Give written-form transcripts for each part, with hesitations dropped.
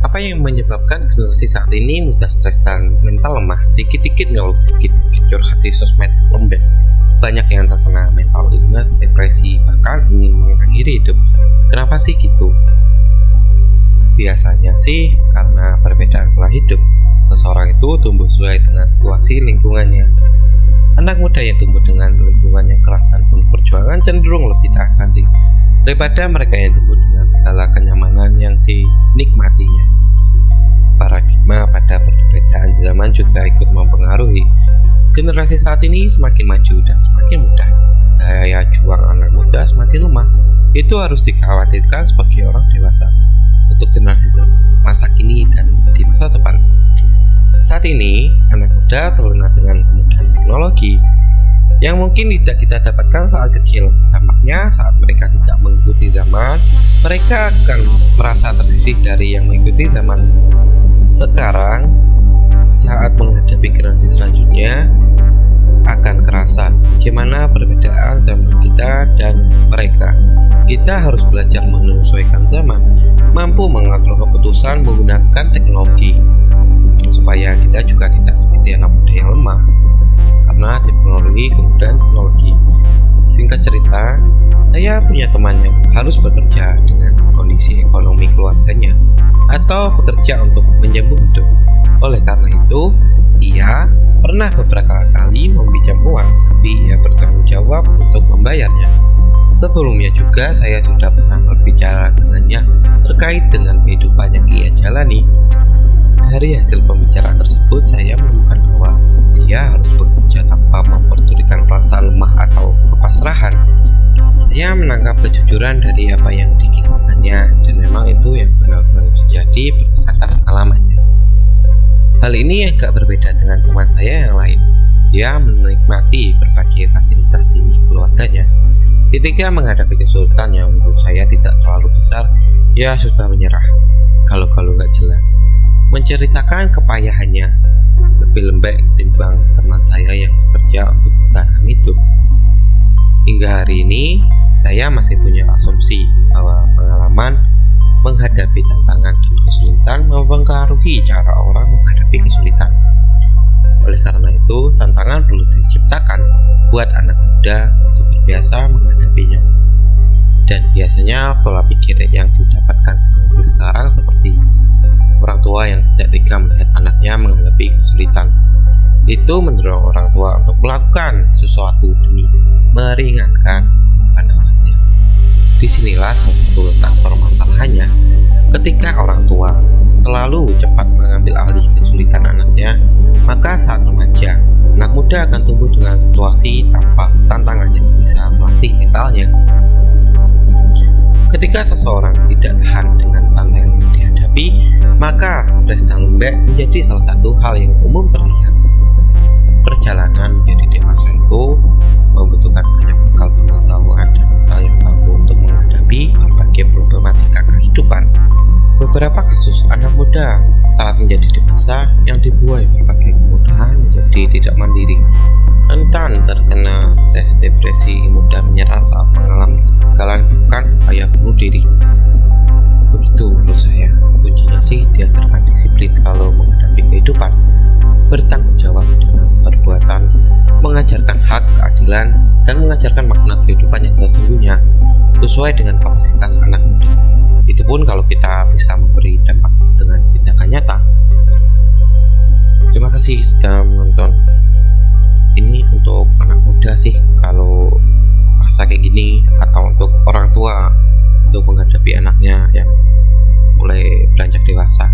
Apa yang menyebabkan generasi saat ini mudah stres dan mental lemah? Dikit-dikit ngeluh, dikit-dikit curhat di sosmed lembek. Banyak yang terkena mental illness, depresi, bahkan ingin mengakhiri hidup. Kenapa sih gitu? Biasanya sih karena perbedaan pola hidup. Seseorang itu tumbuh sesuai dengan situasi lingkungannya. Anak muda yang tumbuh dengan lingkungan yang keras dan penuh perjuangan cenderung lebih tahan banting daripada mereka yang tumbuh dengan segala kenyamanan yang dinikmatinya. Paradigma pada perbedaan zaman juga ikut mempengaruhi. Generasi saat ini semakin maju dan semakin mudah. Daya juang anak muda semakin lemah. Itu harus dikhawatirkan sebagai orang dewasa untuk generasi masa kini dan di masa depan. Saat ini, anak muda terlena dengan kemudahan teknologi yang mungkin tidak kita dapatkan saat kecil. Tampaknya saat mereka tidak mengikuti zaman, mereka akan merasa tersisih dari yang mengikuti zaman. Sekarang, saat menghadapi generasi selanjutnya, akan kerasa bagaimana perbedaan zaman kita dan mereka. Kita harus belajar menyesuaikan zaman, mampu mengatur keputusan menggunakan teknologi, supaya kita juga tidak seperti anak muda yang lemah karena teknologi, kemudian teknologi. Singkat cerita, saya punya teman yang harus bekerja dengan kondisi ekonomi keluarganya atau bekerja untuk menyambung hidup. Oleh karena itu, ia pernah beberapa kali meminjam uang, tapi ia bertanggung jawab untuk membayarnya. Sebelumnya juga saya sudah pernah berbicara dengannya terkait dengan kehidupan yang ia jalani. Dari hasil pembicaraan tersebut, saya menemukan bahwa dia harus bekerja tanpa memperdulikan perasaan lemah atau kepasrahan. Saya menangkap kejujuran dari apa yang dikisahkannya, dan memang itu yang benar-benar terjadi berdasarkan pengalamannya. Hal ini agak berbeda dengan teman saya yang lain. Dia menikmati berbagai fasilitas di keluarganya. Ketika menghadapi kesulitan yang menurut saya tidak terlalu besar, ia sudah menyerah. Kalau nggak jelas, menceritakan kepayahannya lebih lembek ketimbang teman saya yang bekerja untuk bertahan hidup. Hingga hari ini, saya masih punya asumsi bahwa pengalaman menghadapi tantangan dan kesulitan mempengaruhi cara orang menghadapi kesulitan. Oleh karena itu, tantangan perlu diciptakan buat anak muda untuk terbiasa menghadapinya. Dan biasanya pola pikir yang didapatkan generasi sekarang seperti orang tua yang tidak tega melihat anaknya menghadapi kesulitan. Itu mendorong orang tua untuk melakukan sesuatu demi meringankan beban anaknya. Disinilah salah satu letak permasalahannya. Ketika orang tua terlalu cepat mengambil alih kesulitan anaknya, maka saat remaja, anak muda akan tumbuh dengan situasi tanpa tantangan yang bisa melatih mentalnya. Ketika seseorang tidak tahan dengan tantangan yang dihadapi, maka stres dan lembek menjadi salah satu hal yang umum terlihat. Perjalanan menjadi dewasa itu membutuhkan banyak bekal pengetahuan dan mental yang tangguh untuk menghadapi berbagai problematika kehidupan. Beberapa kasus anak muda saat menjadi dewasa yang dibuai berbagai kemudahan menjadi tidak mandiri, rentan terkena stres, depresi, mudah menyerah saat mengalami kegagalan, bahkan upaya bunuh diri. Begitu menurut saya. Kuncinya sih diajarkan disiplin kalau menghadapi kehidupan, bertanggung jawab dalam perbuatan, mengajarkan hak, keadilan, dan mengajarkan makna kehidupan yang sesungguhnya sesuai dengan kapasitas anak muda. Itu pun kalau kita bisa memberi dampak dengan tindakan nyata. Terima kasih sudah menonton. Ini untuk anak muda sih kalau rasa kayak gini, atau untuk orang tua untuk menghadapi anaknya yang mulai beranjak dewasa.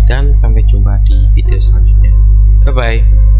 Dan sampai jumpa di video selanjutnya. Bye bye.